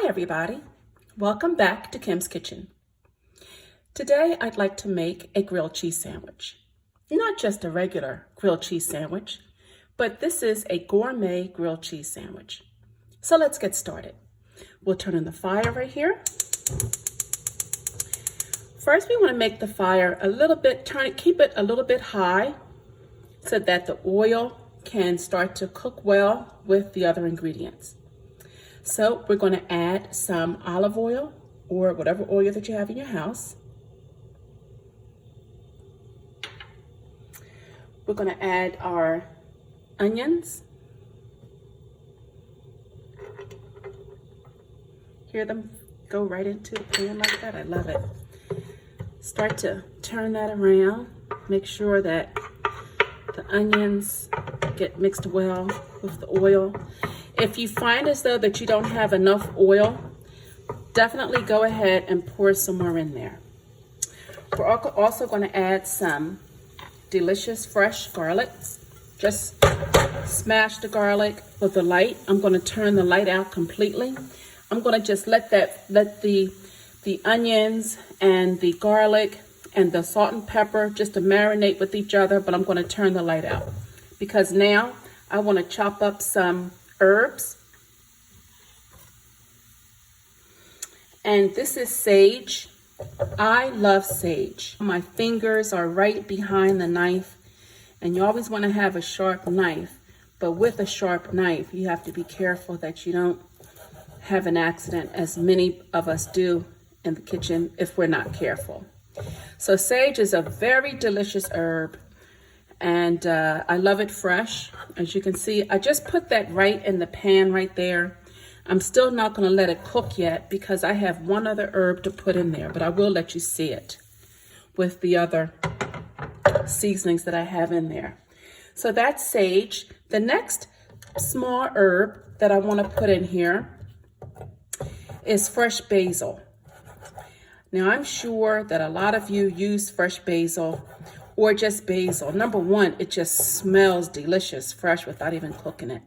Hi everybody, welcome back to Kim's Kitchen. Today I'd like to make a grilled cheese sandwich. Not just a regular grilled cheese sandwich, but this is a gourmet grilled cheese sandwich. So let's get started. We'll turn on the fire right here. First we want to make the fire a little bit, keep it a little bit high so that the oil can start to cook well with the other ingredients. So we're going to add some olive oil or whatever oil that you have in your house. We're going to add our onions. Hear them go right into the pan like that? I love it. Start to turn that around. Make sure that the onions get mixed well with the oil. If you find as though that you don't have enough oil, definitely go ahead and pour some more in there. We're also going to add some delicious fresh garlic. Just smash the garlic with the light. I'm going to turn the light out completely. I'm going to just let the onions and the garlic and the salt and pepper just to marinate with each other, but I'm going to turn the light out because now I want to chop up some herbs. And this is sage. I love sage. My fingers are right behind the knife, and you always want to have a sharp knife, but with a sharp knife you have to be careful that you don't have an accident, as many of us do in the kitchen if we're not careful. So sage is a very delicious herb, and I love it fresh. As you can see, I just put that right in the pan right there. I'm still not going to let it cook yet because I have one other herb to put in there, but I will let you see it with the other seasonings that I have in there. So that's sage. The next small herb that I want to put in here is fresh basil. Now I'm sure that a lot of you use fresh basil or just basil. Number one, it just smells delicious fresh without even cooking it.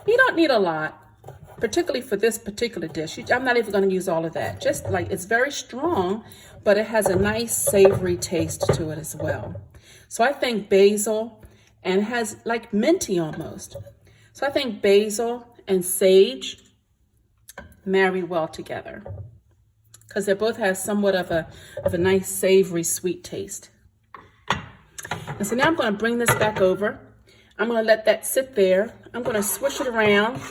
You don't need a lot, particularly for this particular dish. I'm not even going to use all of that. Just like, it's very strong, but it has a nice savory taste to it as well. So I think basil, and it has like minty almost. So I think basil and sage marry well together because they both have somewhat of a nice savory sweet taste. And so now I'm going to bring this back over. I'm going to let that sit there. I'm going to swish it around.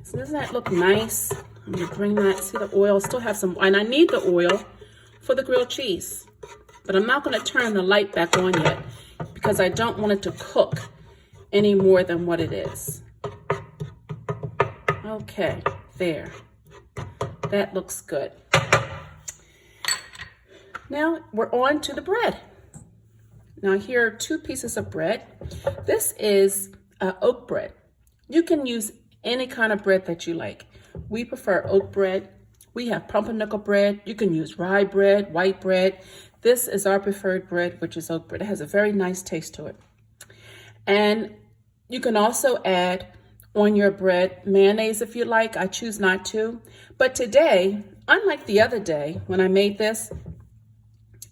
So doesn't that look nice? I'm going to bring that, see the oil, still have some, and I need the oil for the grilled cheese. But I'm not going to turn the light back on yet because I don't want it to cook any more than what it is. Okay, there. That looks good. Now we're on to the bread. Now here are 2 pieces of bread. This is oat bread. You can use any kind of bread that you like. We prefer oat bread. We have pumpernickel bread. You can use rye bread, white bread. This is our preferred bread, which is oat bread. It has a very nice taste to it. And you can also add on your bread mayonnaise if you like. I choose not to. But today, unlike the other day when I made this,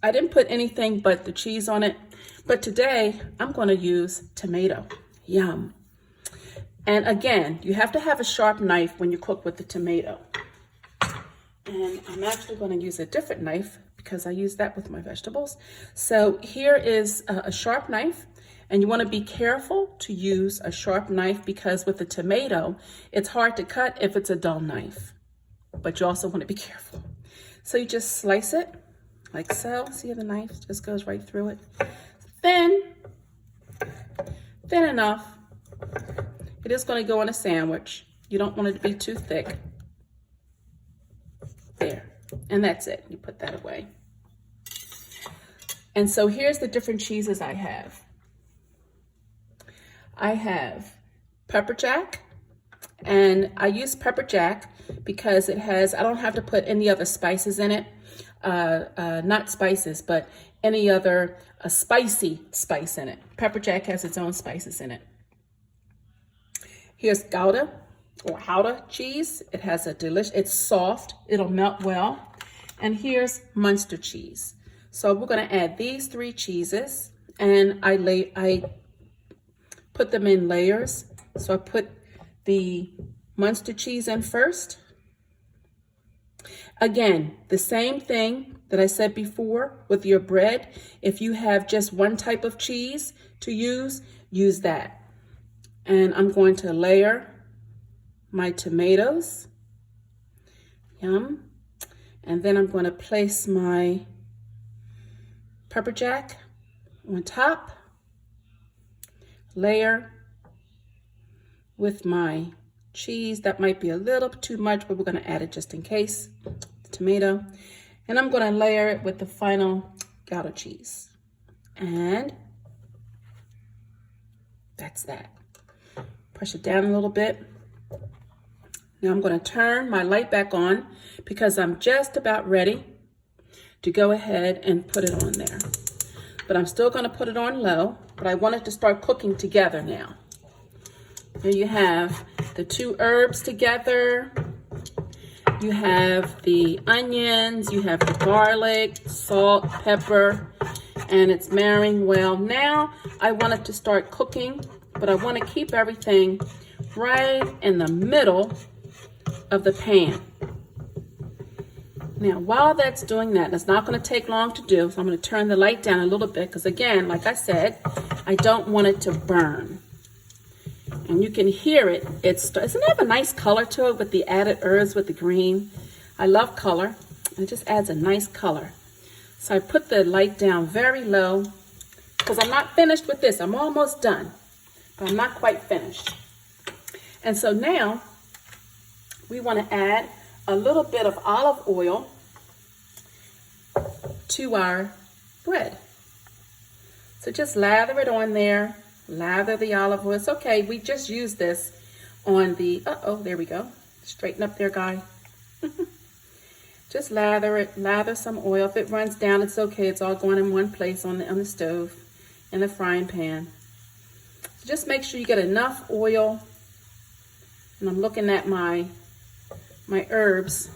I didn't put anything but the cheese on it. But today, I'm going to use tomato. Yum. And again, you have to have a sharp knife when you cook with the tomato. And I'm actually going to use a different knife because I use that with my vegetables. So here is a sharp knife. And you want to be careful to use a sharp knife because with the tomato, it's hard to cut if it's a dull knife. But you also want to be careful. So you just slice it like so. See how the knife just goes right through it? Thin enough. It is going to go on a sandwich. You don't want it to be too thick. There. And that's it. You put that away. And so here's the different cheeses I have. I have pepper jack, and I use pepper jack because it has, I don't have to put any other spices in it. Not spices, but any other spicy spice in it. Pepper jack has its own spices in it. Here's Gouda, or Gouda cheese. It has a it's soft, it'll melt well. And here's Munster cheese. So we're gonna add these 3 cheeses, and I put them in layers. So I put the Munster cheese in first. Again, the same thing that I said before with your bread. If you have just one type of cheese to use that. And I'm going to layer my tomatoes. Yum. And then I'm going to place my pepper jack on top. Layer with my cheese. That might be a little too much, but we're going to add it just in case. The tomato. And I'm going to layer it with the final Gouda cheese. And that's that. Push it down a little bit. Now I'm going to turn my light back on because I'm just about ready to go ahead and put it on there. But I'm still going to put it on low, but I want it to start cooking together now. Here you have the 2 herbs together. You have the onions, you have the garlic, salt, pepper, and it's marrying well. Now I want it to start cooking, but I want to keep everything right in the middle of the pan. Now, while that's doing that, it's not going to take long to do, so I'm going to turn the light down a little bit because, again, like I said, I don't want it to burn. And you can hear it. Doesn't it have a nice color to it with the added herbs with the green? I love color. It just adds a nice color. So I put the light down very low because I'm not finished with this. I'm almost done, but I'm not quite finished. And so now we want to add a little bit of olive oil to our bread. So just lather it on there. Lather the olive oil. It's okay. We just use this on the, there we go. Straighten up there, guy. Just lather it. Lather some oil. If it runs down, it's okay. It's all going in one place on the stove, in the frying pan. So just make sure you get enough oil. And I'm looking at my herbs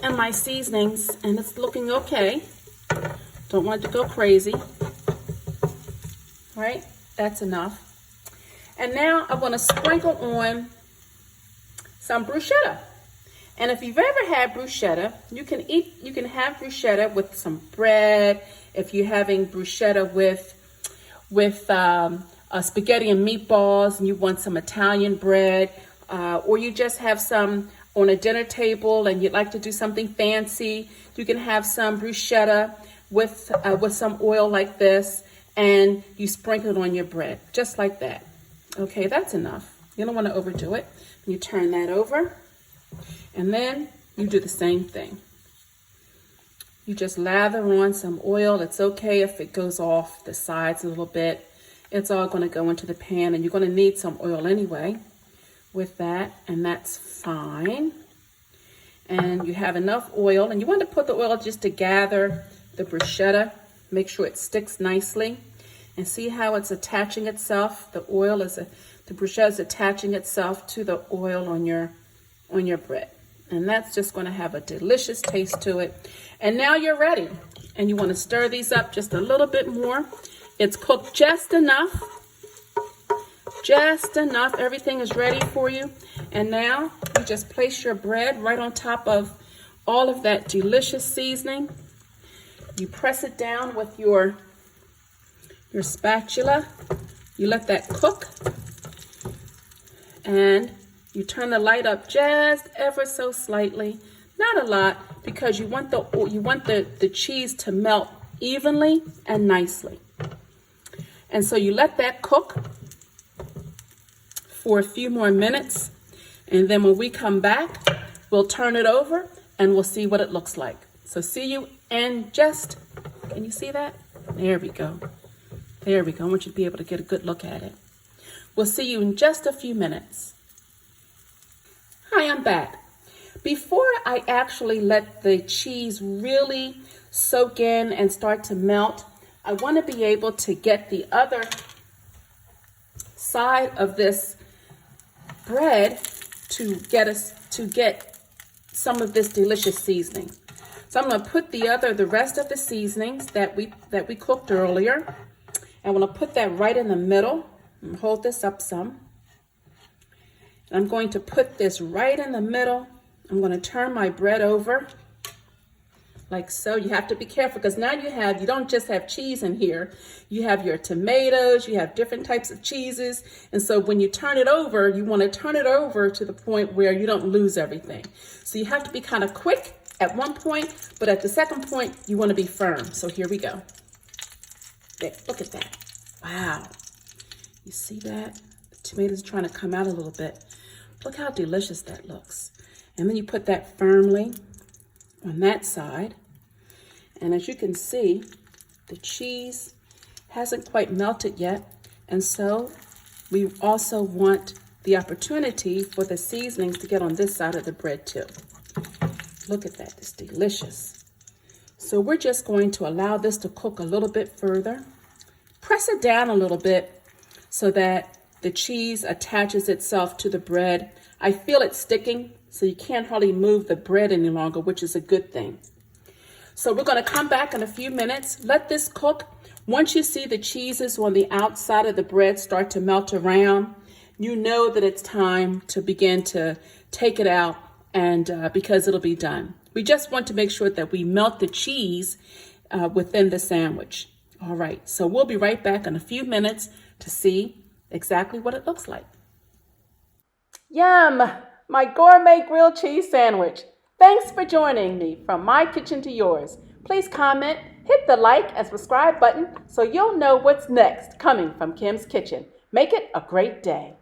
and my seasonings, and it's looking okay. Don't want it to go crazy. Right? That's enough. And now I want to sprinkle on some bruschetta. And if you've ever had bruschetta, you can have bruschetta with some bread. If you're having bruschetta with spaghetti and meatballs, and you want some Italian bread, or you just have some on a dinner table and you'd like to do something fancy, you can have some bruschetta with some oil like this, and you sprinkle it on your bread, just like that. Okay, that's enough. You don't want to overdo it. You turn that over, and then you do the same thing. You just lather on some oil. It's okay if it goes off the sides a little bit. It's all going to go into the pan, and you're going to need some oil anyway with that, and that's fine. And you have enough oil, and you want to put the oil just to gather the bruschetta. Make sure it sticks nicely, and see how it's attaching itself. The bruschetta is attaching itself to the oil on your bread, and that's just going to have a delicious taste to it. And now you're ready, and you want to stir these up just a little bit more. It's cooked just enough. Just enough. Everything is ready for you. And now you just place your bread right on top of all of that delicious seasoning. You press it down with your spatula. You let that cook. And you turn the light up just ever so slightly. Not a lot, because you want the cheese to melt evenly and nicely. And so you let that cook for a few more minutes, and then when we come back, we'll turn it over and we'll see what it looks like. So see you in just, can you see that? There we go. There we go. I want you to be able to get a good look at it. We'll see you in just a few minutes. Hi, I'm back. Before I actually let the cheese really soak in and start to melt, I want to be able to get the other side of this bread to get some of this delicious seasoning. So I'm going to put the rest of the seasonings that we cooked earlier. I'm going to put that right in the middle and hold this up some. And I'm going to put this right in the middle. I'm going to turn my bread over like so. You have to be careful because now you don't just have cheese in here. You have your tomatoes, you have different types of cheeses. And so when you turn it over, you want to turn it over to the point where you don't lose everything. So you have to be kind of quick at one point, but at the second point, you want to be firm. So here we go. There, look at that. Wow. You see that? The tomatoes are trying to come out a little bit. Look how delicious that looks. And then you put that firmly on that side. And as you can see, the cheese hasn't quite melted yet. And so we also want the opportunity for the seasonings to get on this side of the bread too. Look at that, it's delicious. So we're just going to allow this to cook a little bit further. Press it down a little bit so that the cheese attaches itself to the bread. I feel it sticking, so you can't hardly move the bread any longer, which is a good thing. So we're going to come back in a few minutes. Let this cook. Once you see the cheeses on the outside of the bread start to melt around, you know that it's time to begin to take it out, and because it'll be done. We just want to make sure that we melt the cheese within the sandwich. All right, so we'll be right back in a few minutes to see exactly what it looks like. Yum! My gourmet grilled cheese sandwich. Thanks for joining me from my kitchen to yours. Please comment, hit the like and subscribe button so you'll know what's next coming from Kim's Kitchen. Make it a great day.